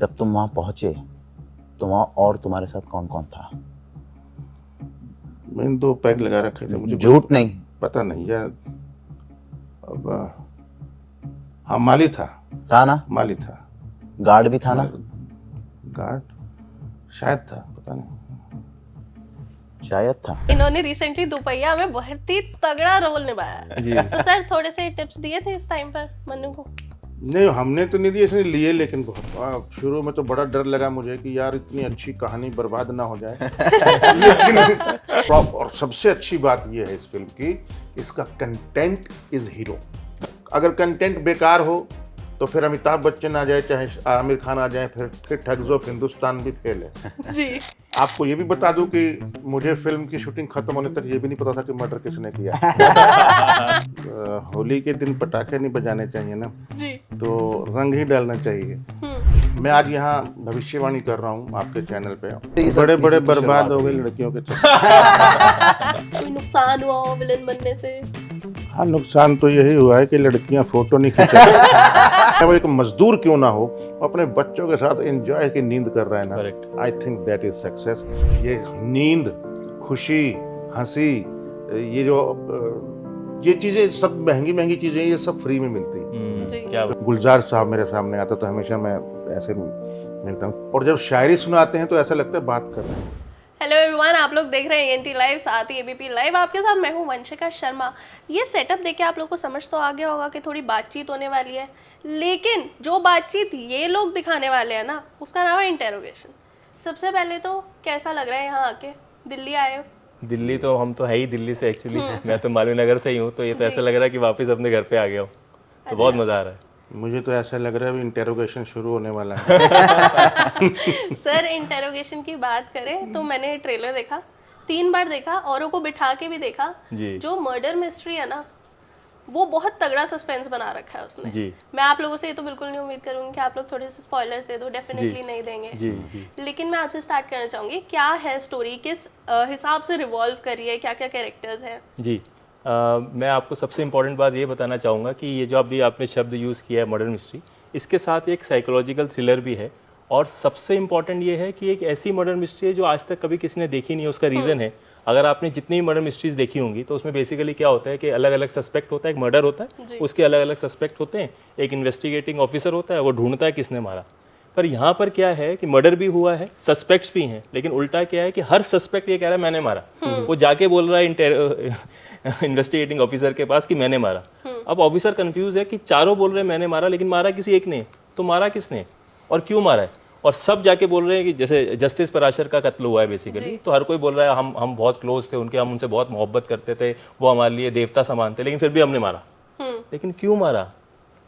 जब तुम वहां पहुंचे तो वहां और तुम्हारे साथ कौन कौन था? मैंने 2 पैग लगा रखे थे, मुझे झूठ नहीं। पता नहीं यार। अब हाँ, माली था ना? माली था। गार्ड भी था ना? गार्ड शायद था, पता नहीं। शायद था। इन्होंने रिसेंटली दोपहिया में बहुत ही तगड़ा रोल निभाया है। तो सर थोड़े से टिप्स दिए थे इस टाइम पर मन्नू को? नहीं, हमने तो नहीं दिए, इसने लिए, लेकिन बहुत शुरू में तो बड़ा डर लगा मुझे कि यार इतनी अच्छी कहानी बर्बाद ना हो जाए। लेकिन और सबसे अच्छी बात यह है इस फिल्म की, इसका कंटेंट इज हीरो। अगर कंटेंट बेकार हो तो फिर अमिताभ बच्चन आ जाए चाहे आमिर खान आ जाए, फिर ठग्स ऑफ हिंदुस्तान भी फेल है। जी। आपको ये भी बता दूं कि मुझे फिल्म की शूटिंग खत्म होने तक ये भी नहीं पता था कि मर्डर किसने किया। होली के दिन पटाखे नहीं बजाने चाहिए ना, जी। तो रंग ही डालना चाहिए। मैं आज यहाँ भविष्यवाणी कर रहा हूँ आपके चैनल पे, बड़े बड़े बर्बाद हो गए लड़कियों के चक्कर। कोई नुकसान हुआ हो विलन बनने से? हाँ, नुकसान तो यही हुआ है कि लड़कियां फोटो नहीं खींच। वो एक मजदूर क्यों ना हो, अपने बच्चों के साथ एंजॉय की नींद कर रहा है ना, I think that is success. ये नींद, खुशी, हंसी, ये जो ये चीजें सब महंगी महंगी चीजें, ये सब फ्री में मिलती हैं। क्या गुलजार साहब मेरे सामने आता तो हमेशा मैं ऐसे मिलता हूँ, और जब शायरी सुनाते हैं तो ऐसा लगता है बात कर रहे हैं। हेलो एवरीवन, आप लोग देख रहे हैं एनटी लाइव, साथ ही एबीपी लाइव। आपके साथ मैं हूं वंशिका शर्मा। ये सेटअप देख के आप लोग को समझ तो आ गया होगा कि थोड़ी बातचीत होने वाली है, लेकिन जो बातचीत ये लोग दिखाने वाले हैं ना, उसका नाम है इंटेरोगेशन। सबसे पहले तो कैसा लग रहा है यहाँ आके? दिल्ली आए हो? दिल्ली तो हम तो है ही दिल्ली से एक्चुअली। मैं तो मालवीय नगर से ही हूँ, तो ये तो ऐसा लग रहा है कि वापस अपने घर पे आ गया हूँ, तो बहुत मज़ा आ रहा है। मुझे तो ऐसा लग रहा है अभी इंटेरोगेशन शुरू होने वाला है। सर इंटेरोगेशन की बात करें तो मैंने ट्रेलर देखा, 3 बार देखा, औरों को बिठा के भी देखा। जो मर्डर मिस्ट्री है ना, वो बहुत तगड़ा सस्पेंस बना रखा है उसने। जी। मैं आप लोगों से ये तो बिल्कुल नहीं उम्मीद करूंगी कि आप लोग थोड़े से स्पॉयलर्स दे दो, डेफिनेटली नहीं देंगे। जी जी। लेकिन मैं आपसे स्टार्ट करना चाहूंगी, क्या है स्टोरी, किस हिसाब से रिवॉल्व करी है, क्या क्या कैरेक्टर्स हैं? जी। मैं आपको सबसे इम्पोर्टेंट बात ये बताना चाहूँगा कि ये जो अभी आपने शब्द यूज़ किया है मर्डर मिस्ट्री, इसके साथ एक साइकोलॉजिकल थ्रिलर भी है, और सबसे इम्पॉर्टेंट ये है कि एक ऐसी मर्डर मिस्ट्री है जो आज तक कभी किसी ने देखी नहीं है। उसका रीज़न है, अगर आपने जितनी मर्डर मिस्ट्रीज़ देखी होंगी तो उसमें बेसिकली क्या होता है कि अलग अलग सस्पेक्ट होता है, एक मर्डर होता है, उसके अलग अलग सस्पेक्ट होते हैं, एक इन्वेस्टिगेटिंग ऑफिसर होता है, वो ढूंढता है किसने मारा। पर यहाँ पर क्या है कि मर्डर भी हुआ है, सस्पेक्ट्स भी हैं, लेकिन उल्टा क्या है कि हर सस्पेक्ट ये कह रहा है मैंने मारा। वो जाके बोल रहा है इन्वेस्टिगेटिंग ऑफिसर के पास कि मैंने मारा। अब ऑफिसर कंफ्यूज है कि चारों बोल रहे हैं मैंने मारा, लेकिन मारा किसी एक ने, तो मारा किसने और क्यों मारा है? और सब जाके बोल रहे हैं कि जैसे जस्टिस पराशर का कत्ल हुआ है बेसिकली, तो हर कोई बोल रहा है हम बहुत क्लोज थे उनके, हम उनसे बहुत मोहब्बत करते थे, वो हमारे लिए देवता समान थे, लेकिन फिर भी हमने मारा। लेकिन क्यों मारा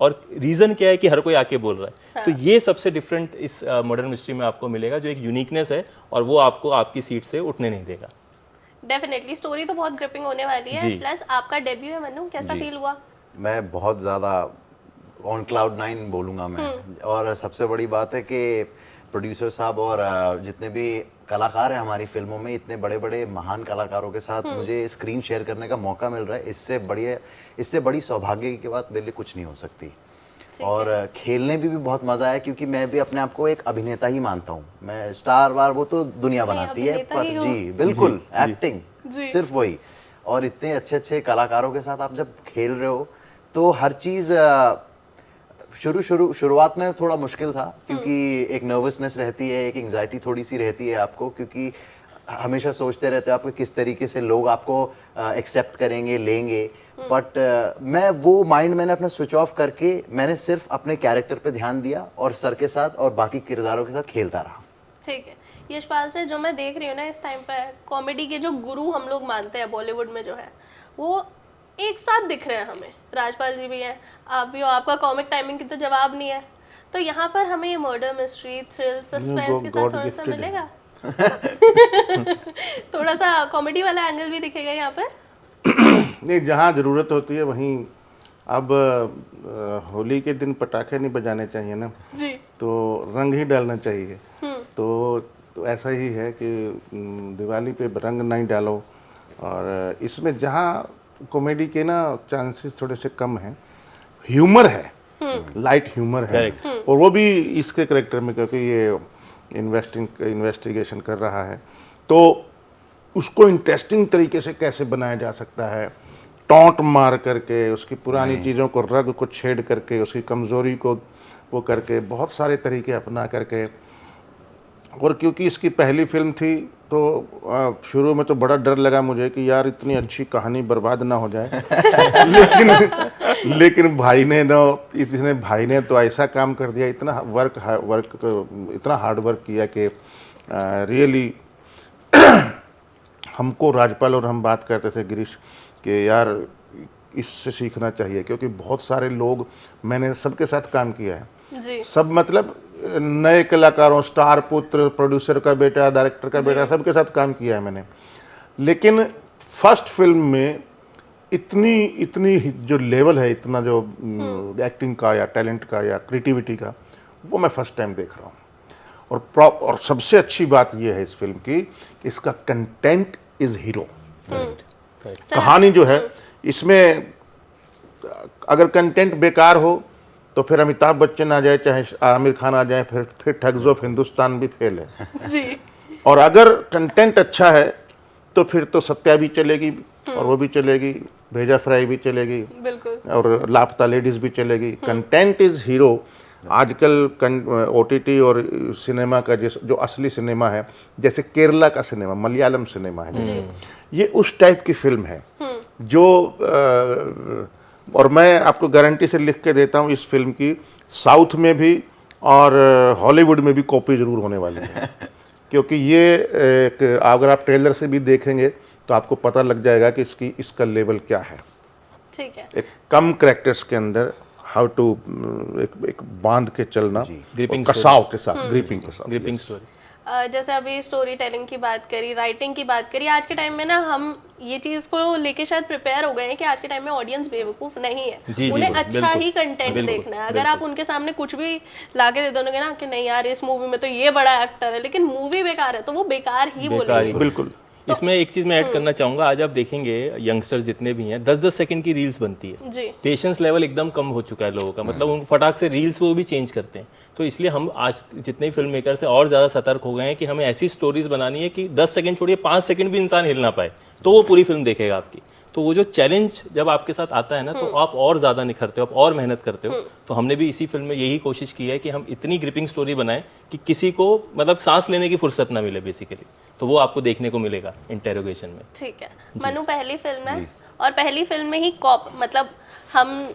और रीज़न क्या है कि हर कोई आके बोल रहा है। हाँ। तो ये सबसे डिफरेंट इस मर्डर मिस्ट्री में आपको मिलेगा, जो एक यूनिकनेस है, और वो आपको आपकी सीट से उठने नहीं देगा। डेफिनेटली स्टोरी तो बहुत ग्रिपिंग होने वाली है। प्लस आपका डेब्यू है मन्नू, कैसा फील हुआ? मैं बहुत ज़्यादा ऑन क्लाउड 9 बोलूँगा मैं। और सबसे बड़ी बात है कि प्रोड्यूसर साहब और जितने भी कलाकार हैं हमारी फिल्मों में, इतने बड़े बड़े महान कलाकारों के साथ मुझे स्क्रीन शेयर करने का मौका मिल रहा है। इससे बड़ी सौभाग्य की बात मेरे लिए कुछ नहीं हो सकती। और खेलने भी बहुत मज़ा आया, क्योंकि मैं भी अपने आप को एक अभिनेता ही मानता हूँ। मैं स्टार वार वो तो दुनिया बनाती है, पर जी बिल्कुल एक्टिंग सिर्फ वही। और इतने अच्छे अच्छे कलाकारों के साथ आप जब खेल रहे हो तो हर चीज़ शुरुआत में थोड़ा मुश्किल था, क्योंकि एक नर्वसनेस रहती है, एक एंग्जाइटी थोड़ी सी रहती है आपको, क्योंकि हमेशा सोचते रहते हो आपको किस तरीके से लोग आपको एक्सेप्ट करेंगे, लेंगे। बट मैं वो माइंड मैंने अपना स्विच ऑफ करके मैंने सिर्फ अपने कैरेक्टर पे ध्यान दिया और सर के साथ और बाकी किरदारों के साथ खेलता रहा। ठीक है यशपाल से, जो मैं देख रही हूँ ना इस टाइम पर, कॉमेडी के जो गुरु हम लोग मानते हैं बॉलीवुड में जो है, वो एक साथ दिख रहे हैं हमें। राजपाल जी भी हैं, आप भी हो, आपका कॉमिक टाइमिंग की तो जवाब नहीं है। तो यहाँ पर हमें ये मर्डर मिस्ट्री, थ्रिल, सस्पेंस के साथ थोड़ा सा मिलेगा। थोड़ा सा कॉमेडी वाला एंगल भी दिखेगा यहाँ पर। नहीं, जहाँ ज़रूरत होती है वहीं। अब होली के दिन पटाखे नहीं बजाने चाहिए ना जी, तो रंग ही डालना चाहिए। तो ऐसा ही है कि दिवाली पे रंग नहीं डालो। और इसमें जहाँ कॉमेडी के ना चांसेस थोड़े से कम हैं, ह्यूमर है, लाइट ह्यूमर है, और वो भी इसके करेक्टर में, क्योंकि ये इन्वेस्टिगेशन कर रहा है, तो उसको इंटरेस्टिंग तरीके से कैसे बनाया जा सकता है, टॉन्ट मार करके, उसकी पुरानी चीज़ों को, रग को छेड़ करके, उसकी कमज़ोरी को वो करके, बहुत सारे तरीके अपना करके। और क्योंकि इसकी पहली फिल्म थी तो शुरू में तो बड़ा डर लगा मुझे कि यार इतनी अच्छी कहानी बर्बाद ना हो जाए लेकिन भाई ने तो ऐसा काम कर दिया, इतना इतना हार्ड वर्क किया कि रियली हमको, राजपाल और हम बात करते थे गिरीश कि यार इससे सीखना चाहिए, क्योंकि बहुत सारे लोग, मैंने सबके साथ काम किया है जी। सब, मतलब नए कलाकारों, स्टार पुत्र, प्रोड्यूसर का बेटा, डायरेक्टर का बेटा, सबके साथ काम किया है मैंने, लेकिन फर्स्ट फिल्म में इतनी जो लेवल है, इतना जो एक्टिंग का या टैलेंट का या क्रिएटिविटी का, वो मैं फर्स्ट टाइम देख रहा हूँ। और सबसे अच्छी बात ये है इस फिल्म की, इसका कंटेंट इज हीरो। कहानी जो है इसमें, अगर कंटेंट बेकार हो तो फिर अमिताभ बच्चन आ जाए, चाहे आमिर खान आ जाए, फिर ठग ऑफ हिंदुस्तान भी फेल है जी। और अगर कंटेंट अच्छा है तो फिर तो सत्या भी चलेगी और वो भी चलेगी, भेजा फ्राई भी चलेगी, बिल्कुल, और लापता लेडीज भी चलेगी। Content is hero. आजकल ओटीटी और सिनेमा का जो असली सिनेमा है, जैसे केरला का सिनेमा, मलयालम सिनेमा है, जैसे ये उस टाइप की फिल्म है जो और मैं आपको गारंटी से लिख के देता हूँ, इस फिल्म की साउथ में भी और हॉलीवुड में भी कॉपी जरूर होने वाली है क्योंकि ये अगर आप ट्रेलर से भी देखेंगे तो आपको पता लग जाएगा कि इसका लेवल क्या है। ठीक है। एक कम कैरेक्टर्स के अंदर हाउ टू एक बांध के चलना, ग्रिपिंग कसाव के साथ, ग्रिपिंग स्टोरी। जैसे अभी स्टोरी टेलिंग की बात करी, राइटिंग की बात करी, आज के टाइम में ना हम ये चीज को लेके शायद प्रिपेयर हो गए हैं कि आज के टाइम में ऑडियंस बेवकूफ नहीं है, उन्हें अच्छा ही कंटेंट देखना है। अगर आप उनके सामने कुछ भी लाके दे दोगे ना कि नहीं यार इस मूवी में तो ये बड़ा एक्टर है, लेकिन मूवी बेकार है, तो वो बेकार ही बोलेंगे। बिल्कुल। इसमें एक चीज़ मैं ऐड करना चाहूँगा, आज आप देखेंगे यंगस्टर्स जितने भी हैं 10-10 सेकंड की रील्स बनती है जी। पेशेंस लेवल एकदम कम हो चुका है लोगों का, मतलब उन फटाक से रील्स वो भी चेंज करते हैं। तो इसलिए हम आज जितने फिल्म मेकर से और ज़्यादा सतर्क हो गए हैं कि हमें ऐसी स्टोरीज बनानी है कि 10 सेकंड छोड़िए 5 सेकंड भी इंसान हिल ना पाए, तो वो पूरी फिल्म देखेगा आपकी। तो वो जो चैलेंज जब आपके साथ आता है ना, तो आप और ज़्यादा निखरते हो, आप और मेहनत करते हो। तो हमने भी इसी फिल्म में यही कोशिश की है कि हम इतनी ग्रिपिंग स्टोरी बनाएं कि किसी को मतलब सांस लेने की फुर्सत ना मिले बेसिकली। तो वो आपको देखने को मिलेगा इंटेरोगेशन में। ठीक है। मनु पहली फिल्म है और पहली फिल्म में ही कॉप, मतलब हम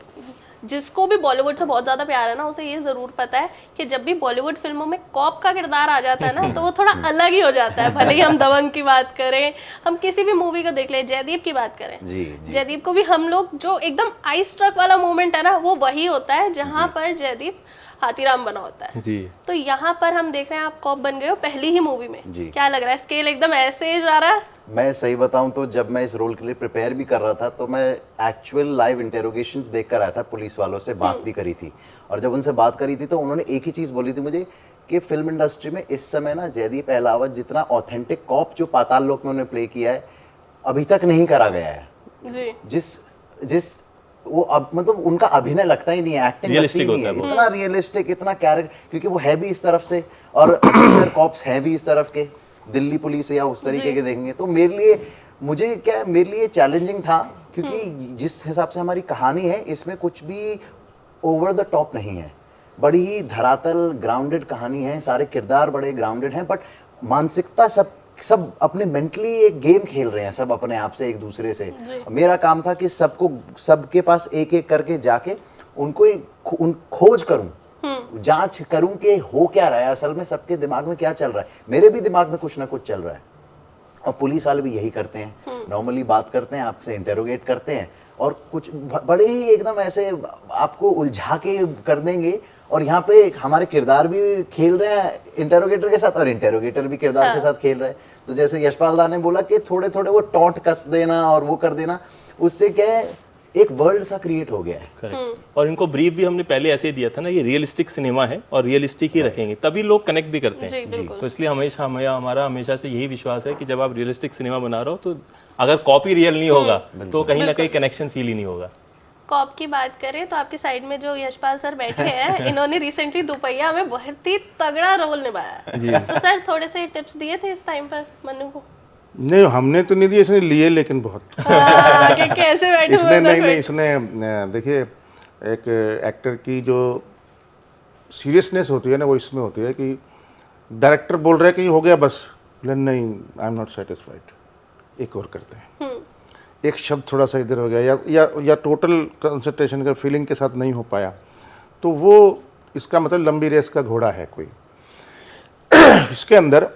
जिसको भी बॉलीवुड से बहुत ज़्यादा प्यार है ना, उसे ये ज़रूर पता है कि जब भी बॉलीवुड फिल्मों में कॉप का किरदार आ जाता है ना, तो वो थोड़ा अलग ही हो जाता है। भले ही हम दबंग की बात करें, हम किसी भी मूवी को देख ले, जयदीप की बात करें, जयदीप को भी हम लोग जो एकदम आई स्ट्रक वाला मोमेंट है ना, वो वही होता है जहाँ पर जयदीप हाथीराम बना होता है जी। तो यहाँ पर हम देख रहे हैं आप कॉप बन गए हो पहली ही मूवी में। क्या लग रहा है, स्केल एकदम ऐसे ही जा रहा है? मैं सही बताऊं तो जब मैं इस रोल के लिए प्रिपेयर भी कर रहा था तो मैं एक्चुअल लाइव इंटेरोगेशंस देख कर आया था, पुलिस वालों से बात भी करी थी, और जब उनसे बात करी थी तो उन्होंने एक ही चीज़ बोली थी मुझे कि फिल्म इंडस्ट्री में इस समय ना जयदीप अहलावत जितना ऑथेंटिक कॉप जो पाताल लोक में उन्होंने प्ले किया है अभी तक नहीं करा गया है जी। जिस वो अब मतलब उनका अभिनय लगता ही नहीं है, एक्टिंग रियलिस्टिक होता है इतना रियलिस्टिक, इतना कैरेक्टर, क्योंकि वो है भी इस तरफ से और अदर कॉप्स हैं भी इस तरफ के, दिल्ली पुलिस या उस तरीके के देखेंगे। तो मेरे लिए चैलेंजिंग था, क्योंकि जिस हिसाब से हमारी कहानी है इसमें कुछ भी ओवर द टॉप नहीं है, बड़ी ही धरातल ग्राउंडेड कहानी है, सारे किरदार बड़े ग्राउंडेड हैं, बट मानसिकता सब अपने मेंटली एक गेम खेल रहे हैं, सब अपने आप से एक दूसरे से। मेरा काम था कि सबके पास एक एक करके जाके उनको खोज करूं, जांच करूं कि हो क्या रहा है असल में, सबके दिमाग में क्या चल रहा है। मेरे भी दिमाग में कुछ ना कुछ चल रहा है, और पुलिस वाले भी यही करते हैं, नॉर्मली बात करते हैं, आपसे इंटेरोगेट करते हैं और कुछ बड़े ही एकदम ऐसे आपको उलझा के कर देंगे। और यहाँ पे हमारे किरदार भी खेल रहे हैं इंटेरोगेटर के साथ, और इंटेरोगेटर भी किरदार के साथ खेल रहे हैं। तो जैसे यशपाल दा ने बोला कि थोड़े थोड़े वो टॉन्ट कस देना और वो कर देना, उससे क्या है एक वर्ल्ड सा क्रिएट हो गया है। करेक्ट। और इनको ब्रीफ भी हमने पहले ऐसे ही दिया था ना, ये रियलिस्टिक सिनेमा है और रियलिस्टिक ही रखेंगे, तभी लोग कनेक्ट भी करते हैं। तो इसलिए हमारा हमेशा से यही विश्वास है कि जब आप रियलिस्टिक सिनेमा बना रहे हो तो अगर कॉपी रियल नहीं होगा तो कहीं ना कहीं कनेक्शन फील ही नहीं होगा। कॉप की बात करें तो आपके साइड में जो यशपाल सर बैठे हैं इन्होंने रिसेंटली दोपहिया में बहुत ही तगड़ा रोल निभाया जी। तो सर थोड़े से टिप्स दिए थे इस टाइम पर मनु को? नहीं, हमने तो नहीं दिए, इसने लिए लेकिन बहुत। कि कैसे बैठे इसने हुए नहीं थे नहीं इसने देखिए, एक एक्टर की जो सीरियसनेस होती है ना, वो इसमें होती है कि डायरेक्टर बोल रहा है कि हो गया बस, लेकिन नहीं, आई एम नॉट सेटिस्फाइड, एक और करते हैं, एक शब्द थोड़ा सा इधर हो गया या टोटल कंसंट्रेशन का फीलिंग के साथ नहीं हो पाया, तो वो इसका मतलब लंबी रेस का घोड़ा है कोई। इसके अंदर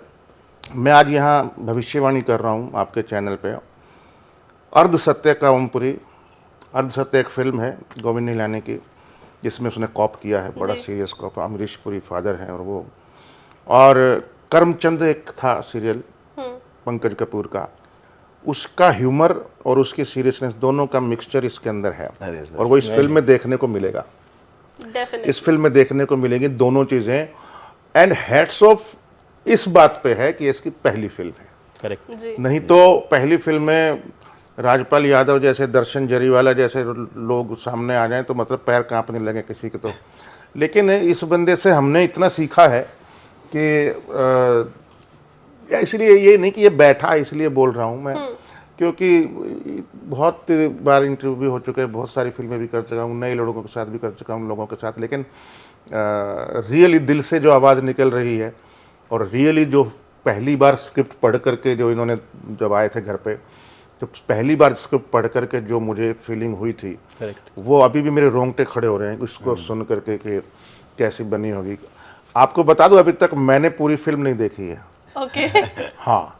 मैं आज यहाँ भविष्यवाणी कर रहा हूँ आपके चैनल पे, अर्ध सत्य का ओमपुरी। अर्ध सत्य एक फिल्म है गोविंद निहलानी की, जिसमें उसने कॉप किया है, बड़ा serious cop. Amrish Puri father हैं और वो, और करमचंद एक था सीरियल पंकज कपूर का, उसका ह्यूमर और उसकी सीरियसनेस दोनों का मिक्सचर इसके अंदर है, अरे सर, और वो इस फिल्म में देखने को मिलेगा। डेफिनेटली इस फिल्म में देखने को मिलेंगी दोनों चीज़ें, एंड हैट्स ऑफ इस बात पे है कि इसकी पहली फिल्म है। करेक्ट। जी नहीं तो पहली फिल्म में राजपाल यादव जैसे, दर्शन जरीवाला जैसे लोग सामने आ जाएं तो मतलब पैर कांपने लगे किसी के तो। लेकिन इस बंदे से हमने इतना सीखा है कि इसलिए ये नहीं कि ये बैठा इसलिए बोल रहा हूँ मैं, क्योंकि बहुत बार इंटरव्यू भी हो चुके हैं, बहुत सारी फिल्में भी कर चुका हूँ, नए लोगों के साथ भी कर चुका हूँ, लोगों के साथ, लेकिन रियली दिल से जो आवाज़ निकल रही है, और रियली जो पहली बार स्क्रिप्ट पढ़ करके जो इन्होंने, जब आए थे घर पे, तो पहली बार स्क्रिप्ट पढ़ करके जो मुझे फीलिंग हुई थी, करेक्ट। वो अभी भी मेरे रोंगटे खड़े हो रहे हैं उसको सुन करके कि कैसी बनी होगी। आपको बता दूं, अभी तक मैंने पूरी फिल्म नहीं देखी है। ओके हाँ,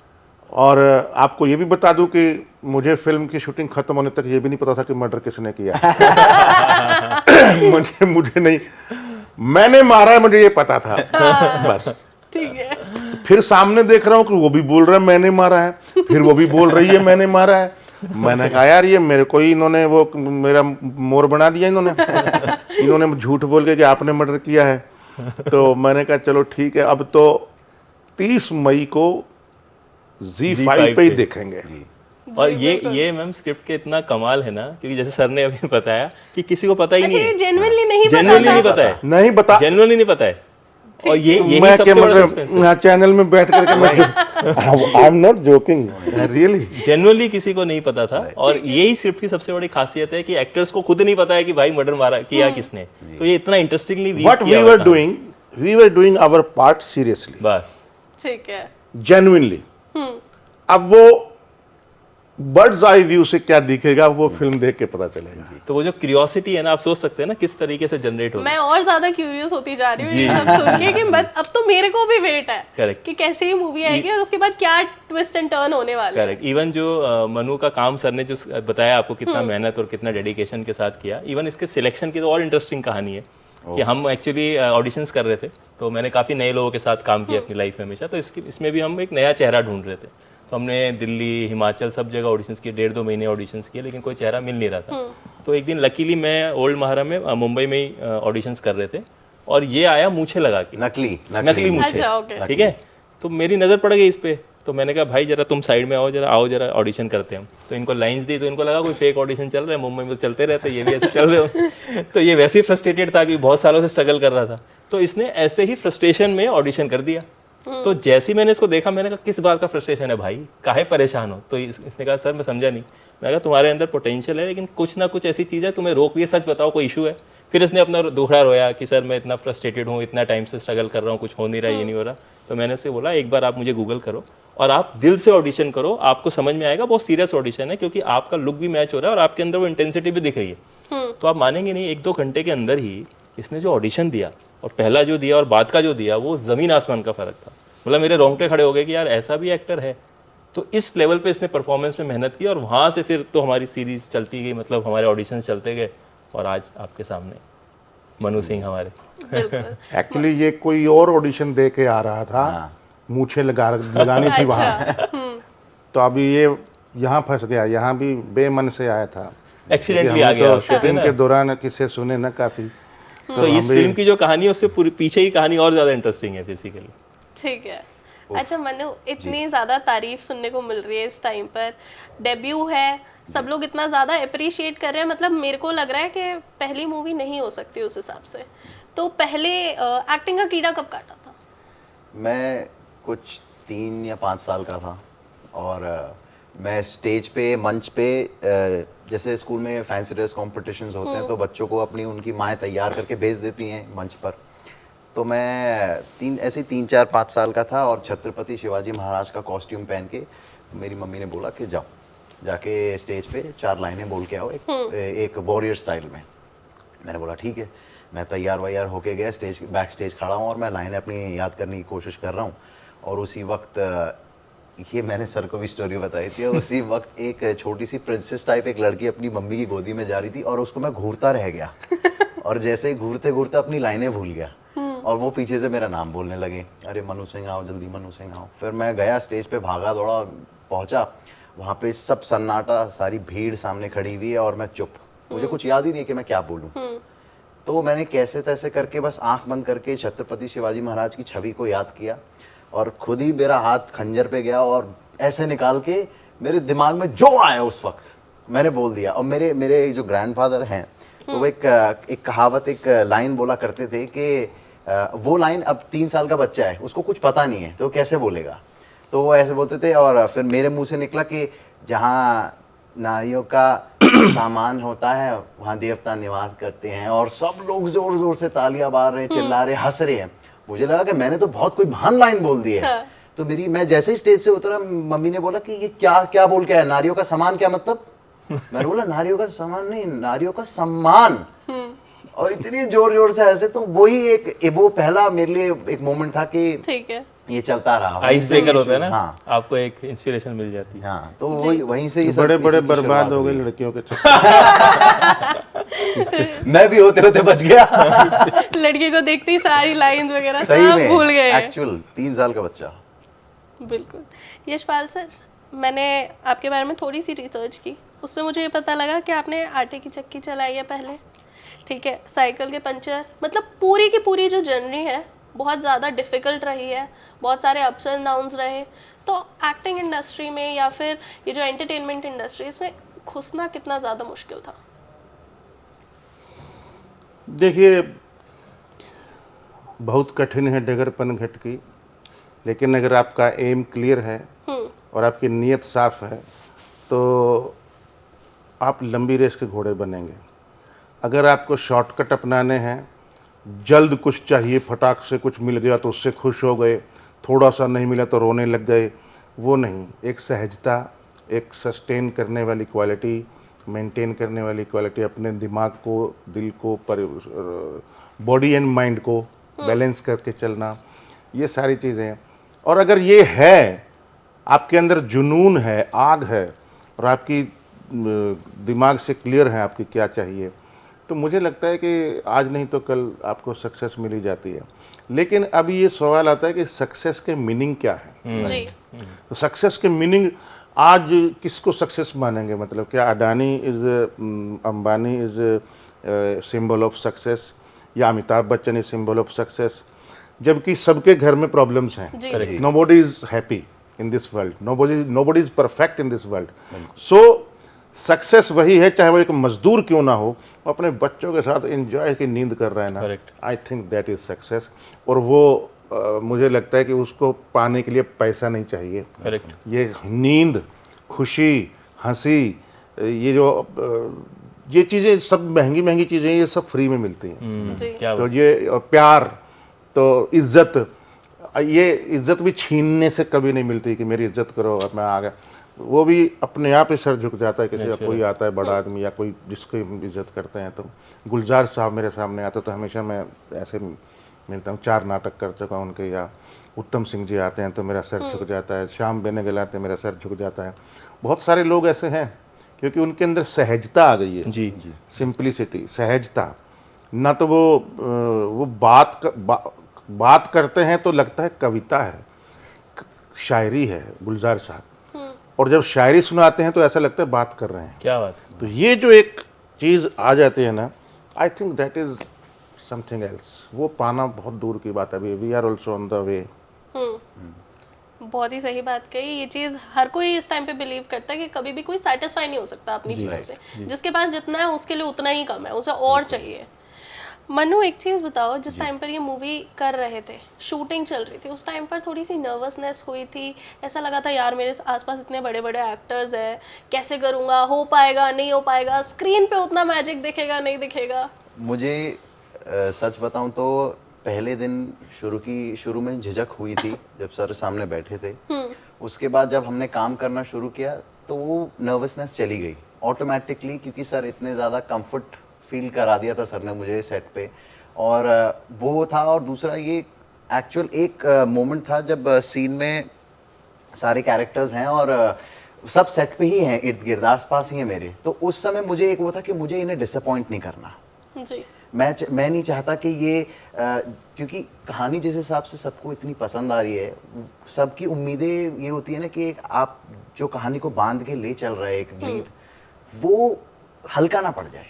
और आपको ये भी बता दूं कि मुझे फिल्म की शूटिंग खत्म होने तक ये भी नहीं पता था कि मर्डर किसने किया। मुझे नहीं, मैंने मारा है मुझे ये पता था, बस। ठीक है फिर सामने देख रहा हूँ कि वो भी बोल रहा है मैंने मारा है, फिर वो भी बोल रही है मैंने मारा है। मैंने कहा यार ये मेरे को ही इन्होंने वो मेरा मोर बना दिया इन्होंने झूठ बोल के कि आपने मर्डर किया है। तो मैंने कहा चलो ठीक है, अब तो 30 मई को Z5 पे ही देखेंगे। और ये मैम स्क्रिप्ट के इतना कमाल है ना, क्योंकि जैसे सर ने अभी बताया कि किसी को पता ही नहीं है, जेन्युइनली नहीं जेन्युइनली नहीं पता है, नहीं बता, जेन्युइनली नहीं पता है। और ये यही मैं सबसे क्या बड़ा मतलब सस्पेंस है। यहाँ चैनल में बैठ करके मैं I am not joking, really genuinely किसी को नहीं पता था। और यही स्क्रिप्ट की सबसे बड़ी खासियत है कि एक्टर्स को खुद नहीं पता है कि भाई मर्डर मारा किया किसने। तो ये इतना interestingly what we were doing our part seriously, बस। ठीक है जेन्युइनली। अब वो बर्ड्स आई व्यू से क्या दिखेगा वो फिल्म देख के पता चलेगा। तो वो जो क्यूरियोसिटी है ना, आप सोच सकते हैं ना किस तरीके से जनरेट होगी। मैं और ज्यादा क्यूरियस होती जा रही हूँ ये सब सुन के कि अब तो मेरे को भी वेट है करेक्ट कि कैसे ये मूवी आएगी और उसके बाद क्या ट्विस्ट एंड टर्न होने वाला है। करेक्ट। इवन जो मनु का काम सर ने जो बताया आपको, कितना मेहनत और कितना डेडिकेशन के साथ किया। इवन इसके सिलेक्शन की तो और इंटरेस्टिंग कहानी है कि हम एक्चुअली ऑडिशंस कर रहे थे, तो मैंने काफ़ी नए लोगों के साथ काम किया अपनी लाइफ में हमेशा। तो इसमें भी हम एक नया चेहरा ढूंढ रहे थे, तो हमने दिल्ली, हिमाचल सब जगह ऑडिशंस किए, 1.5-2 महीने ऑडिशंस किए, लेकिन कोई चेहरा मिल नहीं रहा था। तो एक दिन लकीली मैं ओल्ड महारा में मुंबई में ही ऑडिशंस कर रहे थे, और ये आया मूछे लगा के, नकली मूछे, अच्छा, okay. ठीक है। तो मेरी नज़र पड़ गई इस पे, तो मैंने कहा भाई जरा तुम साइड में आओ, जरा ऑडिशन करते हैं हम। तो इनको लाइंस दी, तो इनको लगा कोई फेक ऑडिशन चल रहा है, मुंबई में चलते रहते, ये भी ऐसे चल रहे हो। तो ये वैसे ही फ्रस्ट्रेटेड था कि बहुत सालों से स्ट्रगल कर रहा था, तो इसने ऐसे ही फ्रस्ट्रेशन में ऑडिशन कर दिया। तो जैसे ही मैंने इसको देखा, मैंने कहा किस बात का फ्रस्ट्रेशन है भाई, काहे परेशान हो? तो इसने कहा सर मैं समझा नहीं। मैं कहा तुम्हारे अंदर पोटेंशियल है, लेकिन कुछ ना कुछ ऐसी चीज़ है तुम्हें रोक रही है, सच बताओ कोई इशू है। फिर इसने अपना दुखड़ा रोया कि सर मैं इतना फ्रस्ट्रेटेड हूँ, इतना टाइम से स्ट्रगल कर रहा हूँ, कुछ हो नहीं रहा, ये नहीं हो रहा। तो मैंने उससे बोला एक बार आप मुझे गूगल करो और आप दिल से ऑडिशन करो, आपको समझ में आएगा बहुत सीरियस ऑडिशन है, क्योंकि आपका लुक भी मैच हो रहा है और आपके अंदर वो इंटेंसिटी भी दिख रही है। तो आप मानेंगे नहीं, 1-2 घंटे के अंदर ही इसने जो ऑडिशन दिया, और पहला जो दिया और बाद का जो दिया, वो ज़मीन आसमान का फ़र्क था। मतलब मेरे रोंगटे खड़े हो गए कि यार ऐसा भी एक्टर है। तो इस लेवल पे इसने परफॉर्मेंस में मेहनत की, और वहाँ से फिर तो हमारी सीरीज चलती गई, मतलब हमारे ऑडिशन चलते गए, और आज आपके सामने मनु सिंह हमारे। एक्चुअली ये कोई और ऑडिशन दे के आ रहा था, मूछें लगानी थी वहाँ, तो अभी ये यहाँ फंस गया, यहाँ भी बेमन से आया था, एक्सीडेंटली आ गया। शूटिंग के दौरान किसे सुने ना काफी। तो इस फिल्म की जो कहानी है उससे पूरी पीछे की कहानी और ज्यादा इंटरेस्टिंग है बेसिकली। ठीक है। अच्छा मनु, इतनी ज्यादा तारीफ सुनने को मिल रही है इस टाइम पर, डेब्यू है, सब लोग इतना ज़्यादा अप्रिशिएट कर रहे हैं, मतलब मेरे को लग रहा है कि पहली मूवी नहीं हो सकती उस हिसाब से। तो पहले एक्टिंग का कीड़ा कब काटा था? मैं कुछ 3 या 5 साल का था और मैं स्टेज पे मंच पे जैसे स्कूल में फैंसी ड्रेस कॉम्पिटिशन्स होते हैं तो बच्चों को अपनी उनकी माएँ तैयार करके भेज देती हैं मंच पर। तो मैं 3-4-5 साल का था और छत्रपति शिवाजी महाराज का कॉस्ट्यूम पहन के मेरी मम्मी ने बोला कि जाओ जाके स्टेज पे 4 लाइनें बोल के आओ एक वॉरियर स्टाइल में। मैंने बोला ठीक है। मैं तैयार वैयार होके गया, स्टेज बैक स्टेज खड़ा हूँ और मैं लाइनें अपनी याद करने की कोशिश कर रहा हूँ और उसी वक्त ये मैंने सर को भी स्टोरी बताई थी, उसी वक्त एक छोटी सी प्रिंसेस टाइप एक लड़की अपनी मम्मी की गोदी में जा रही थी और उसको मैं घूरता रह गया और जैसे ही घूरते घूरते अपनी लाइनें भूल गया और वो पीछे से मेरा नाम बोलने लगे, अरे मनु सिंह आओ जल्दी, मनु सिंह आओ। फिर मैं गया स्टेज पे, भागा दौड़ा, पहुंचा वहाँ पे सब सन्नाटा, सारी भीड़ सामने खड़ी हुई है और मैं चुप, मुझे कुछ याद ही नहीं कि मैं क्या बोलूँ। तो मैंने कैसे तैसे करके बस आंख बंद करके छत्रपति शिवाजी महाराज की छवि को याद किया और खुद ही मेरा हाथ खंजर पे गया और ऐसे निकाल के मेरे दिमाग में जो आया उस वक्त मैंने बोल दिया। और मेरे जो ग्रैंडफादर हैं तो वो एक कहावत, एक लाइन बोला करते थे कि वो लाइन, अब 3 साल का बच्चा है उसको कुछ पता नहीं है तो कैसे बोलेगा, तो वो ऐसे बोलते थे। और फिर मेरे मुंह से निकला कि जहाँ नारियों का सामान होता है वहाँ देवता निवास करते हैं और सब लोग जोर जोर से तालियां मार रहे हैं, चिल्ला रहे, हंस रहे हैं। मुझे लगा कि मैंने तो बहुत कोई महान लाइन बोल दी है। हाँ। तो मैं जैसे ही स्टेज से उतरा मम्मी ने बोला कि ये क्या क्या बोल के आया, नारियों का सामान क्या मतलब? मैंने बोला नारियों का सामान नहीं, नारियों का सम्मान। और इतनी जोर जोर से हंसे। तो वही वो पहला मेरे लिए एक मोमेंट था कि ठीक है, ये चलता रहा। आइस ब्रेकर होता है ना, हाँ। आपको एक इंस्पिरेशन मिल जाती है। हाँ, तो वहीं से ये सब बड़े बड़े चीज़ों की बर्बाद शुरुआत हो गए हुई। लड़कियों के चक्कर। मैं भी होते होते बच गया। लड़की को देखते ही सारी लाइंस वगैरह सही सब में भूल गए। एक्चुअल 3 साल का बच्चा। बिल्कुल। यशपाल सर, मैंने आपके बारे में थोड़ी सी रिसर्च की, उससे मुझे ये पता लगा कि आपने आटे की चक्की चलाई है पहले, ठीक है, साइकिल के पंचर, मतलब पूरी की पूरी जो जर्नी है बहुत ज़्यादा डिफ़िकल्ट रही है, बहुत सारे अप्स एंड डाउन्स रहे। तो एक्टिंग इंडस्ट्री में या फिर ये जो एंटरटेनमेंट इंडस्ट्री, इसमें घुसना कितना ज़्यादा मुश्किल था? देखिए, बहुत कठिन है डगर पनघट की, लेकिन अगर आपका एम क्लियर है और आपकी नीयत साफ है तो आप लंबी रेस के घोड़े बनेंगे। अगर आपको शॉर्टकट अपनाने हैं, जल्द कुछ चाहिए, फटाक से कुछ मिल गया तो उससे खुश हो गए, थोड़ा सा नहीं मिला तो रोने लग गए, वो नहीं। एक सहजता, एक सस्टेन करने वाली क्वालिटी, मेंटेन करने वाली क्वालिटी, अपने दिमाग को, दिल को, बॉडी एंड माइंड को बैलेंस करके चलना, ये सारी चीज़ें हैं। और अगर ये है, आपके अंदर जुनून है, आग है और आपकी दिमाग से क्लियर है आपकी क्या चाहिए, तो मुझे लगता है कि आज नहीं तो कल आपको सक्सेस मिल ही जाती है। लेकिन अब ये सवाल आता है कि सक्सेस के मीनिंग क्या है। जी। तो सक्सेस के मीनिंग आज किसको सक्सेस मानेंगे? मतलब क्या Adani is, Ambani is symbol of success, या Amitabh Bachchan is symbol of success? जबकि सबके घर में प्रॉब्लम्स हैं। जी। Nobody is happy in this world, nobody is perfect in this world. So success वही है, चाहे वो एक मजदूर क्यों ना हो, वो अपने बच्चों के साथ एंजॉय की नींद कर रहा है ना, Correct. I think that is success. और वो मुझे लगता है कि उसको पाने के लिए पैसा नहीं चाहिए। करेक्ट। ये नींद, खुशी, हंसी, ये जो ये चीज़ें सब महंगी महंगी चीज़ें, ये सब फ्री में मिलती हैं। जी। क्या तो ये प्यार, तो इज्जत, ये इज्जत भी छीनने से कभी नहीं मिलती कि मेरी इज्जत करो और मैं आ गया। वो भी अपने आप ही सर झुक जाता है किसी का, कोई आता है बड़ा आदमी या कोई जिसको इज्जत करते हैं। तो गुलजार साहब मेरे सामने आते तो हमेशा मैं ऐसे मिलता हूँ, 4 नाटक कर चुका हूँ उनके, या उत्तम सिंह जी आते हैं तो मेरा सर झुक जाता है, श्याम बेनेगल आते हैं मेरा सर झुक जाता है। बहुत सारे लोग ऐसे हैं क्योंकि उनके अंदर सहजता आ गई है। जी। सिंप्लिसिटी, सहजता। ना तो वो बात करते हैं तो लगता है कविता है, शायरी है गुलजार साहब, और जब शायरी सुनाते हैं तो ऐसा लगता है बात कर रहे हैं। क्या बात है। तो ये जो एक चीज़ आ जाती है ना, I think that is something else. वो पाना बहुत दूर की बात है, अभी we are also on the way. बहुत ही सही बात कही। ये चीज़ हर कोई इस टाइम पे बिलीव करता है कि कभी भी कोई सेटिस्फाई नहीं हो सकता अपनी चीज़ों से। जिसके पास जितना है उसके लिए उतना ही कम है, उसे और चाहिए। मनु, एक चीज़ बताओ, जिस टाइम पर ये मूवी कर रहे थे, शूटिंग चल रही थी, उस टाइम पर थोड़ी सी नर्वसनेस हुई थी? ऐसा लगा था यार मेरे आसपास इतने बड़े बड़े एक्टर्स हैं, कैसे करूँगा, हो पाएगा नहीं हो पाएगा, स्क्रीन पे उतना मैजिक दिखेगा नहीं दिखेगा? मुझे सच बताऊं तो पहले दिन शुरू में झिझक हुई थी जब सर सामने बैठे थे। उसके बाद जब हमने काम करना शुरू किया तो वो नर्वसनेस चली गई ऑटोमेटिकली, क्योंकि सर इतने ज़्यादा कंफर्ट फील करा दिया था सर ने मुझे सेट पे। और वो था। और दूसरा ये एक्चुअल एक मोमेंट था जब सीन में सारे कैरेक्टर्स हैं और सब सेट पे ही हैं, इर्द गिर्द आस पास ही हैं मेरे। तो उस समय मुझे एक वो था कि मुझे इन्हें डिसअपॉइंट नहीं करना। जी। मैं नहीं चाहता कि ये क्योंकि कहानी जिस हिसाब से सबको इतनी पसंद आ रही है, सबकी उम्मीदें ये होती है ना कि आप जो कहानी को बांध के ले चल रहे हैं एक लीड, वो हल्का ना पड़ जाए।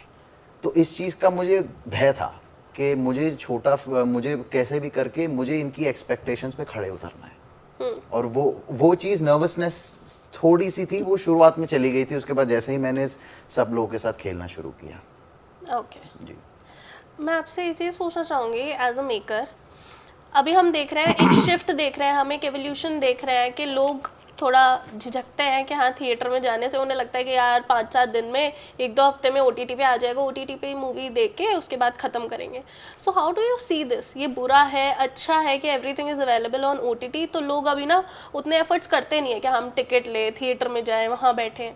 तो इस चीज़ का मुझे भय था कि मुझे कैसे भी करके मुझे इनकी एक्सपेक्टेशंस पे खड़े उतरना है। और वो चीज़ नर्वसनेस थोड़ी सी थी, वो शुरुआत में चली गई थी। उसके बाद जैसे ही मैंने सब लोगों के साथ खेलना शुरू किया। ओके। जी। मैं आपसे ये चीज़ पूछना चाहूँगी एज अ मेकर, अभी हम देख रहे हैं एक शिफ्ट देख रहे हैं, हम एक एवोल्यूशन देख रहे हैं कि लोग थोड़ा झिझकते हैं कि हाँ थिएटर में जाने से उन्हें लगता है कि यार 5-7 दिन में 1-2 हफ्ते में OTT पे आ जाएगा, OTT पे ही मूवी देख के उसके बाद ख़त्म करेंगे। So how do you see this? ये बुरा है, अच्छा है कि everything is available on OTT? तो लोग अभी ना उतने एफर्ट्स करते नहीं है कि हम टिकट ले, थिएटर में जाएँ, वहाँ बैठें।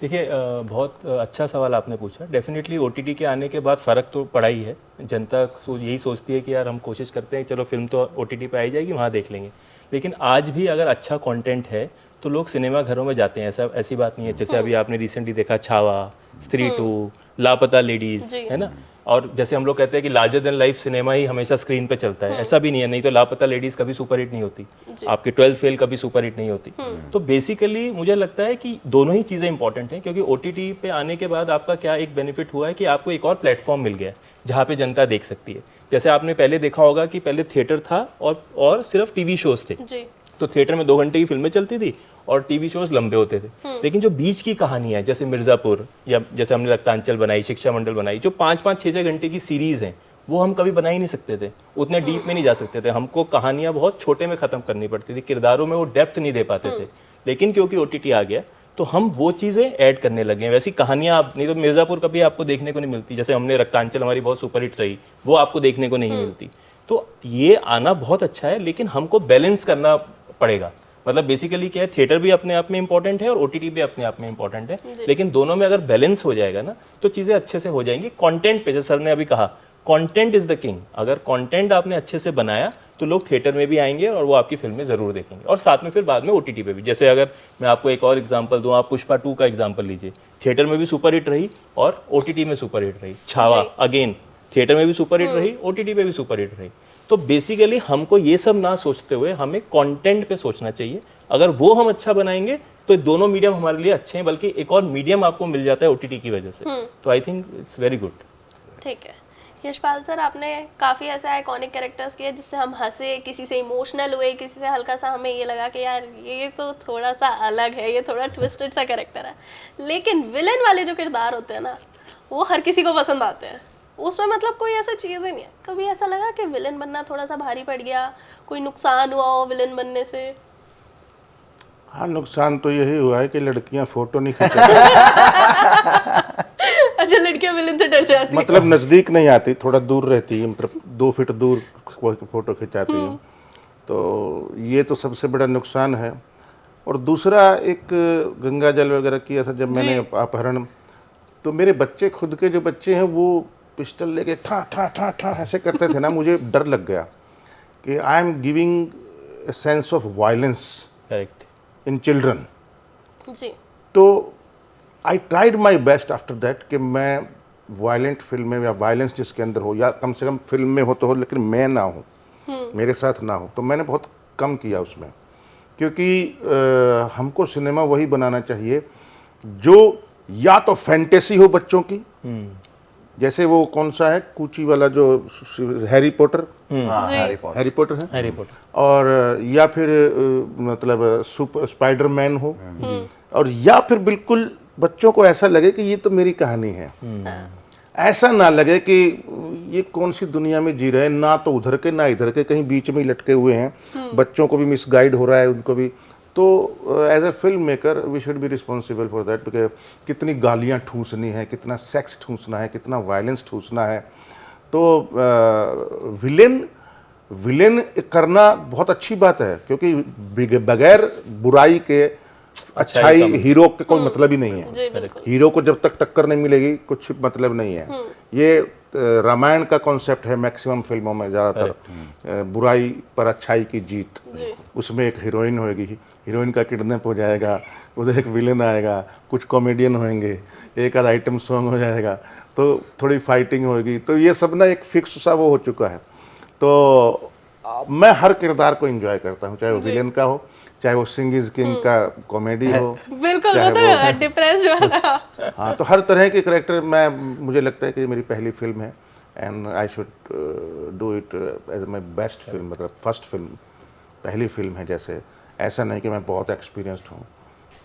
देखिए, बहुत अच्छा सवाल आपने पूछा। डेफिनेटली OTT के आने के बाद फ़र्क तो पड़ा ही है। जनता यही सोचती है कि यार हम कोशिश करते हैं चलो फिल्म तो OTT पे आई जाएगी, वहाँ देख लेंगे। लेकिन आज भी अगर अच्छा कंटेंट है तो लोग सिनेमा घरों में जाते हैं, ऐसी बात नहीं है। जैसे अभी आपने रिसेंटली देखा छावा, स्त्री 2, लापता लेडीज़, है ना। और जैसे हम लोग कहते हैं कि लार्जर देन लाइफ सिनेमा ही हमेशा स्क्रीन पे चलता है, ऐसा भी नहीं है। नहीं तो लापता लेडीज़ कभी सुपर हिट नहीं होती, आपकी 12th फेल कभी सुपर हिट नहीं होती। तो बेसिकली मुझे लगता है कि दोनों ही चीज़ें इंपॉर्टेंट हैं, क्योंकि OTT पे आने के बाद आपका क्या एक बेनिफिट हुआ है कि आपको एक और प्लेटफॉर्म मिल गया है जहाँ पे जनता देख सकती है। जैसे आपने पहले देखा होगा कि पहले थिएटर था और सिर्फ TV शोज थे। जी। तो थिएटर में 2 घंटे की फिल्में चलती थी और TV शोज लंबे होते थे। लेकिन जो बीच की कहानी है, जैसे मिर्ज़ापुर या जैसे हमने रक्तांचल बनाई, शिक्षा मंडल बनाई, जो 5-5, 6-6 घंटे की सीरीज़ हैं, वो हम कभी बना ही नहीं सकते थे, उतने डीप में नहीं जा सकते थे। हमको कहानियाँ बहुत छोटे में ख़त्म करनी पड़ती थी, किरदारों में वो डेप्थ नहीं दे पाते थे। लेकिन क्योंकि OTT आ गया तो हम वो चीज़ें ऐड करने लगे हैं। वैसी कहानियाँ आप नहीं तो मिर्ज़ापुर कभी आपको देखने को नहीं मिलती, जैसे हमने रक्तांचल हमारी बहुत सुपरहिट रही, वो आपको देखने को नहीं मिलती। तो ये आना बहुत अच्छा है, लेकिन हमको बैलेंस करना पड़ेगा। मतलब बेसिकली क्या है, थिएटर भी अपने आप में इंपॉर्टेंट है और OTT भी अपने आप में इंपॉर्टेंट है, लेकिन दोनों में अगर बैलेंस हो जाएगा ना तो चीज़ें अच्छे से हो जाएंगी। कंटेंट पे, जैसे सर ने अभी कहा, कंटेंट इज़ द किंग। अगर कंटेंट आपने अच्छे से बनाया तो लोग थिएटर में भी आएंगे और वो आपकी फिल्में ज़रूर देखेंगे, और साथ में फिर बाद में OTT पे भी। जैसे अगर मैं आपको एक और एग्जांपल दूं, आप पुष्पा 2 का एग्जांपल लीजिए, थिएटर में भी सुपर हिट रही और OTT में सुपर हिट रही। छावा अगेन थिएटर में भी सुपर हिट रही, OTT पे भी सुपर हिट रही। तो बेसिकली हमको ये सब ना सोचते हुए हमें कंटेंट पे सोचना चाहिए। अगर वो हम अच्छा बनाएंगे तो दोनों मीडियम हमारे लिए अच्छे हैं, बल्कि एक और मीडियम आपको मिल जाता है OTT की वजह से। तो I think it's very good. ठीक है यशपाल सर, आपने काफ़ी ऐसे आइकॉनिक कैरेक्टर्स किए जिससे हम हंसे, किसी से इमोशनल हुए, किसी से हल्का सा हमें ये लगा कि यार ये तो थोड़ा सा अलग है, ये थोड़ा ट्विस्टेड सा कैरेक्टर है। लेकिन विलेन वाले जो किरदार होते हैं ना, वो हर किसी को पसंद आते हैं। उसमें मतलब कोई ऐसा चीज़ ही नहीं है। कभी ऐसा लगा कि विलेन बनना थोड़ा सा भारी पड़ गया, कोई नुकसान हुआ हो विलेन बनने से? हाँ, नुकसान तो यही हुआ है कि लड़कियां फोटो नहीं खींचती। अच्छा, लड़कियां विलेन से डर जाती हैं। मतलब नज़दीक नहीं आती, थोड़ा दूर रहती है, मतलब 2 फीट दूर फोटो खिंचाती है। तो ये तो सबसे बड़ा नुकसान है। और दूसरा, एक गंगा जल वगैरह किया था जब मैंने अपहरण, तो मेरे बच्चे, खुद के जो बच्चे हैं, वो पिस्टल लेके ठा ठा ठा ठा ऐसे करते थे ना, मुझे डर लग गया कि I am giving a sense of violence correct in children. जी। तो I tried my best after that कि मैं वायलेंट फिल्म में या वायलेंस जिसके अंदर हो, या कम से कम फिल्म में हो तो हो, लेकिन मैं ना हो, मेरे साथ ना हो। तो मैंने बहुत कम किया उसमें, क्योंकि हमको सिनेमा वही बनाना चाहिए जो या तो फैंटेसी हो बच्चों की, जैसे वो कौन सा है कूची वाला जो हैरी पॉटर, हाँ, जी। हैरी पॉटर है हैरी पॉटर, और या फिर मतलब सुपर स्पाइडरमैन हो, और या फिर बिल्कुल बच्चों को ऐसा लगे कि ये तो मेरी कहानी है, ऐसा ना लगे कि ये कौन सी दुनिया में जी रहे हैं, ना तो उधर के ना इधर के, कहीं बीच में ही लटके हुए हैं, बच्चों को भी मिसगाइड हो रहा है, उनको भी। तो as a film maker we should be responsible for that, because कितनी गालियाँ ठूसनी है, कितना सेक्स ठूसना है, कितना वायलेंस ठूसना है। तो विलेन करना बहुत अच्छी बात है, क्योंकि बगैर बुराई के अच्छाई हीरो का कोई मतलब ही नहीं है। जी बिल्कुल। हीरो को जब तक टक्कर नहीं मिलेगी कुछ मतलब नहीं है। ये रामायण का कॉन्सेप्ट है मैक्सिमम फिल्मों में ज़्यादातर, बुराई पर अच्छाई की जीत। उसमें एक हीरोइन होगी, हीरोइन का किडनैप हो जाएगा, उधर एक विलेन आएगा, कुछ कॉमेडियन होंगे, एक आध आइटम सॉन्ग हो जाएगा, तो थोड़ी फाइटिंग होगी। तो ये सब ना एक फिक्स सा वो हो चुका है। तो मैं हर किरदार को एंजॉय करता हूँ, चाहे वो विलेन का हो, चाहे वो सिंह इज किंग का कॉमेडी हो, बिल्कुल, वो तो डिप्रेस्ड वाला। हाँ, तो हर तरह के करेक्टर मुझे लगता है कि ये मेरी पहली फिल्म है, and I should do it as my best film, मतलब फर्स्ट फिल्म, पहली फिल्म है। जैसे ऐसा नहीं कि मैं बहुत एक्सपीरियंस्ड हूँ,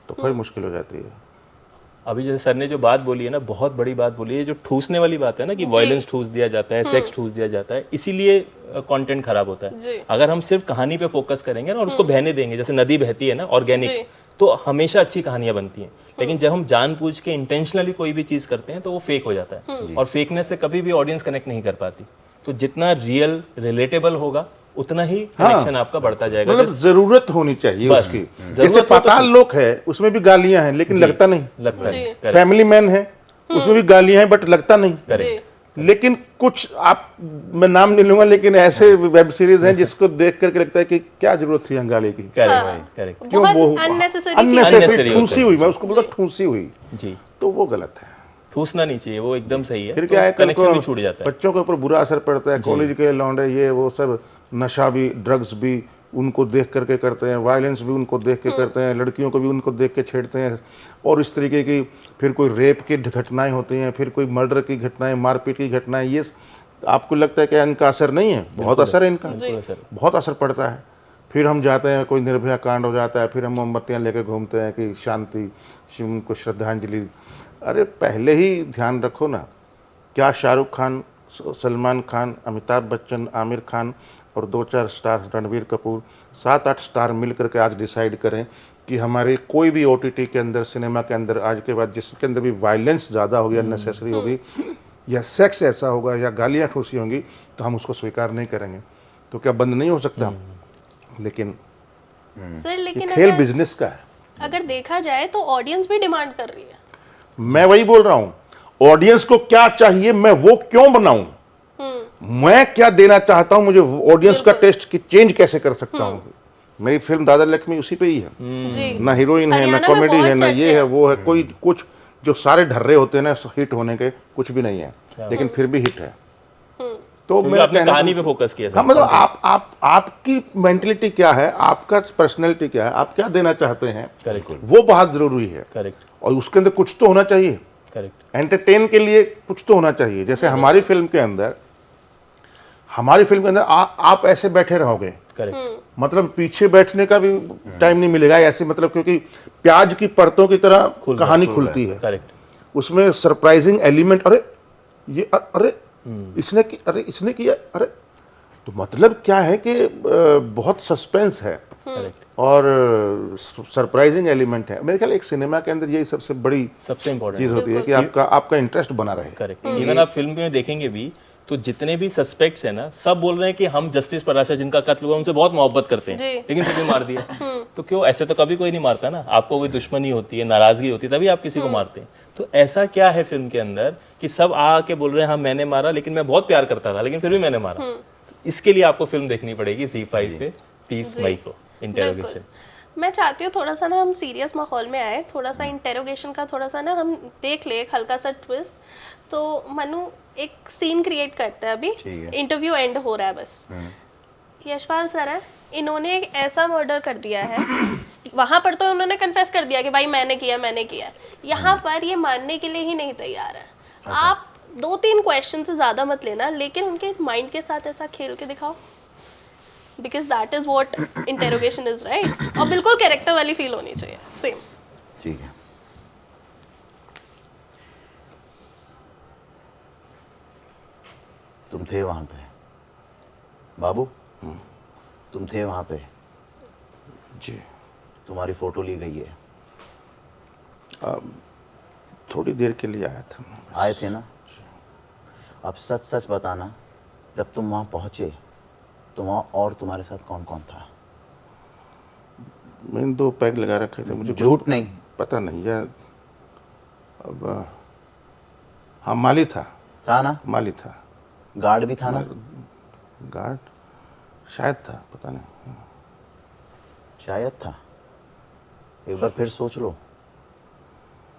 तो फिर मुश्किल हो जाती है। अभी जैसे सर ने जो बात बोली है ना, बहुत बड़ी बात बोली है, जो ठूसने वाली बात है ना, कि वायलेंस ठूस दिया जाता है, सेक्स ठूस दिया जाता है, इसीलिए कंटेंट खराब होता जी। है। अगर हम सिर्फ कहानी पे फोकस करेंगे ना और उसको बहने देंगे, जैसे नदी बहती है ना ऑर्गेनिक, तो हमेशा अच्छी कहानियां बनती हैं। लेकिन जब हम जानबूझ के इंटेंशनली कोई भी चीज़ करते हैं तो वो फेक हो जाता है, और फेकनेस से कभी भी ऑडियंस कनेक्ट नहीं कर पाती। तो जितना रियल रिलेटेबल होगा उतना ही कनेक्शन आपका बढ़ता जाएगा। मतलब जरूरत होनी चाहिए बस, उसकी। जरूरत जैसे हो तो पाताल लोक है, उसमें भी गालियां हैं लेकिन लगता नहीं। लगता है, correct, फैमिली मैन है, उसमें भी गालियां हैं बट लगता नहीं। correct, लेकिन कुछ मैं नाम नहीं लूंगा, लेकिन ऐसे वेब सीरीज हैं जिसको देख करके लगता है कि क्या जरूरत थी गाली की, correct, correct, क्यों वो अननेसेसरी अननेसेसरी होता ठूसी है। हुई, मैं उसको बोलता ठूसी हुई, जी। तो वो गलत है। ठूसना नहीं चाहिए, वो एकदम सही है। फिर तो क्या है, कनेक्शन भी छूट जाता है। बच्चों के ऊपर बुरा असर पड़ता है, कॉलेज के लौंडे ये वो सब नशा भी, ड्रग्स भी उनको देख करके करते हैं, वायलेंस भी उनको देख के करते हैं, लड़कियों को भी उनको देख के छेड़ते हैं, और इस तरीके की फिर कोई रेप की घटनाएं होती हैं, फिर कोई मर्डर की घटनाएं, मारपीट की घटनाएं। ये आपको लगता है कि इनका असर नहीं है? बहुत असर है इनका, बहुत असर पड़ता है। फिर हम जाते हैं, कोई निर्भया कांड हो जाता है, फिर हम मोमबत्तियाँ लेके घूमते हैं कि शांति, उनको श्रद्धांजलि। अरे पहले ही ध्यान रखो ना, क्या शाहरुख खान, सलमान खान, अमिताभ बच्चन, आमिर खान और 2-4 स्टार रणबीर कपूर, 7-8 स्टार मिल करके आज डिसाइड करें कि हमारे कोई भी OTT के अंदर, सिनेमा के अंदर आज के बाद जिसके अंदर भी वायलेंस ज़्यादा होगी, अननेसेसरी होगी, या सेक्स ऐसा होगा, या गालियाँ ठूसी होंगी, तो हम उसको स्वीकार नहीं करेंगे। तो क्या बंद नहीं हो सकता? लेकिन सर, लेकिन खेल बिजनेस का है। अगर देखा जाए तो ऑडियंस भी डिमांड कर रही है। मैं वही बोल रहा हूँ, ऑडियंस को क्या चाहिए, मैं वो क्यों बनाऊं, मैं क्या देना चाहता हूं, मुझे ऑडियंस का टेस्ट की चेंज कैसे कर सकता हूं। मेरी फिल्म दादा लक्ष्मी उसी पे ही है, जी। ना हीरोइन है, ना हरियाणा में कॉमेडी बहुत है, ना चर्चा ये है वो है, कोई कुछ जो सारे ढर्रे होते हैं ना हिट होने के, कुछ भी नहीं है, लेकिन फिर भी हिट है। तो क्योंकि आपने कहानी पे फोकस किया। हाँ, मतलब आपकी मेंटलिटी क्या है, आपका पर्सनैलिटी क्या है, आप क्या देना चाहते हैं, करेक्ट, वो बहुत जरूरी है। करेक्ट, और उसके अंदर कुछ तो होना चाहिए, करेक्ट, एंटरटेन के लिए कुछ तो होना चाहिए। जैसे हमारी फिल्म के अंदर आप ऐसे बैठे रहोगे, करेक्ट, मतलब पीछे बैठने का भी टाइम नहीं मिलेगा ऐसे, मतलब क्योंकि प्याज की परतों की तरह कहानी खुलती है, करेक्ट, उसमें सरप्राइजिंग एलिमेंट, अरे ये अरे इसने किया, अरे, तो मतलब क्या है कि बहुत सस्पेंस है और सरप्राइजिंग एलिमेंट है। मेरे ख्याल एक सिनेमा के अंदर यही सबसे बड़ी सबसे इम्पोर्टेंट चीज होती है कि आपका इंटरेस्ट बना रहे। करेक्ट। इवन आप फिल्म में देखेंगे भी तो जितने भी सस्पेक्ट्स हैं ना, सब बोल रहे हैं कि हम जस्टिस पराशर जिनका कत्ल हुआ उनसे बहुत मोहब्बत करते हैं, लेकिन फिर भी मार दिया। तो क्यों? ऐसे तो कभी कोई नहीं मारता ना। आपको कोई दुश्मनी होती है, नाराजगी होती है, तभी आप किसी को मारते हैं। तो ऐसा क्या है फिल्म के अंदर कि सब आके बोल रहे हैं हाँ मैंने मारा, लेकिन मैं बहुत प्यार करता था, लेकिन फिर भी मैंने मारा। तो इसके लिए आपको फिल्म देखनी पड़ेगी ZEE5 पे 30 मई को, इंटेरोगेशन। मैं चाहती हूँ थोड़ा सा ना हम सीरियस माहौल में आए, थोड़ा सा इंटेरोगेशन का थोड़ा सा ना हम देख ले, एक हल्का सा ट्विस्ट। तो मनु एक सीन क्रिएट करता है, अभी इंटरव्यू एंड हो रहा है बस। यशपाल सर है, इन्होंने एक ऐसा मर्डर कर दिया है, वहां पर तो उन्होंने कन्फेस कर दिया कि भाई मैंने किया। यहाँ पर ये मानने के लिए ही नहीं तैयार है। आप 2-3 क्वेश्चन से ज़्यादा मत लेना, लेकिन उनके माइंड के साथ ऐसा खेल के दिखाओ, because that is what interrogation is, right. और बिल्कुल कैरेक्टर वाली फील होनी चाहिए, सेम। ठीक है। तुम थे वहां पे बाबू, तुम थे वहां पे, जी। तुम्हारी फोटो ली गई है। थोड़ी देर के लिए आया था मैं। आए थे ना? अब सच सच बताना, जब तुम वहां पहुंचे तो वहां और तुम्हारे साथ कौन कौन था? मैंने 2 पैग लगा रखे थे, मुझे झूठ नहीं। पता नहीं यार। अब हाँ, माली था। था ना? माली था। गार्ड भी था ना? गार्ड शायद था, पता नहीं। शायद था। एक बार फिर सोच लो,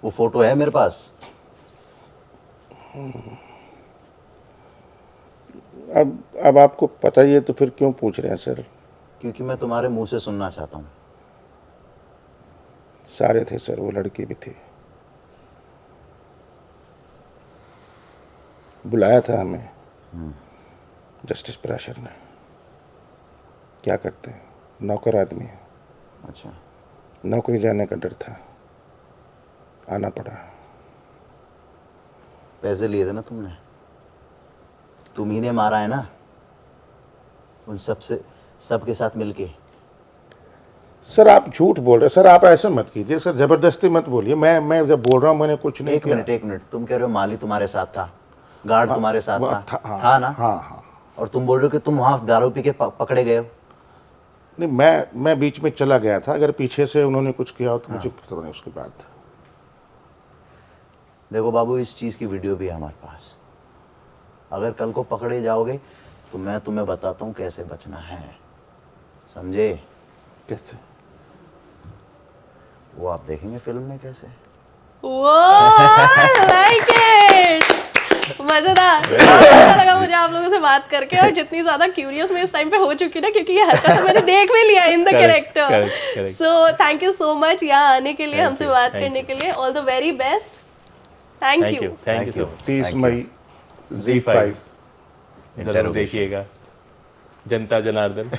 वो फोटो है मेरे पास। अब आपको पता ही है तो फिर क्यों पूछ रहे हैं सर? क्योंकि मैं तुम्हारे मुंह से सुनना चाहता हूँ। सारे थे सर, वो लड़की भी थी। बुलाया था हमें जस्टिस पराशर ने। क्या करते हैं, नौकर आदमी है, अच्छा। नौकरी जाने का डर था, आना पड़ा। पैसे लिए थे ना तुमने? तुम ही ने मारा है ना उन सबके साथ मिलके? सर आप झूठ बोल रहे हैं सर, आप ऐसे मत कीजिए सर, जबरदस्ती मत बोलिए। मैं जब बोल रहा हूँ मैंने कुछ नहीं किया। एक मिनट, तुम कह रहे हो माली तुम्हारे साथ था, गार्ड तुम्हारे साथ वो था, हाँ, था ना? हाँ हाँ। और तुम बोल रहे हो कि तुम वहां दारू पी के पकड़े गए हो? नहीं, मैं बीच में चला गया था। अगर पीछे से उन्होंने कुछ किया हो तो मुझे पता नहीं उसके बाद। देखो बाबू, इस चीज की वीडियो भी है हमारे पास। अगर कल को पकड़े जाओगे तो मैं तुम्हें बताता हूँ कैसे बचना है, समझे? कैसे? वो आप देखेंगे फिल्म में कैसे। लाइक इट, मजेदार। बहुत अच्छा लगा मुझे आप लोगों से बात करके, और जितनी ज्यादा क्यूरियस मैं इस टाइम पे हो चुकी ना, क्योंकि ये हल्का सा मैंने देख भी लिया in the character. So thank you so much यहाँ आने के लिए, हमसे बात करने के लिए। All the very best. Thank you. Thank you so much. 30 मई ZEE5 जरूर देखिएगा, जनता जनार्दन।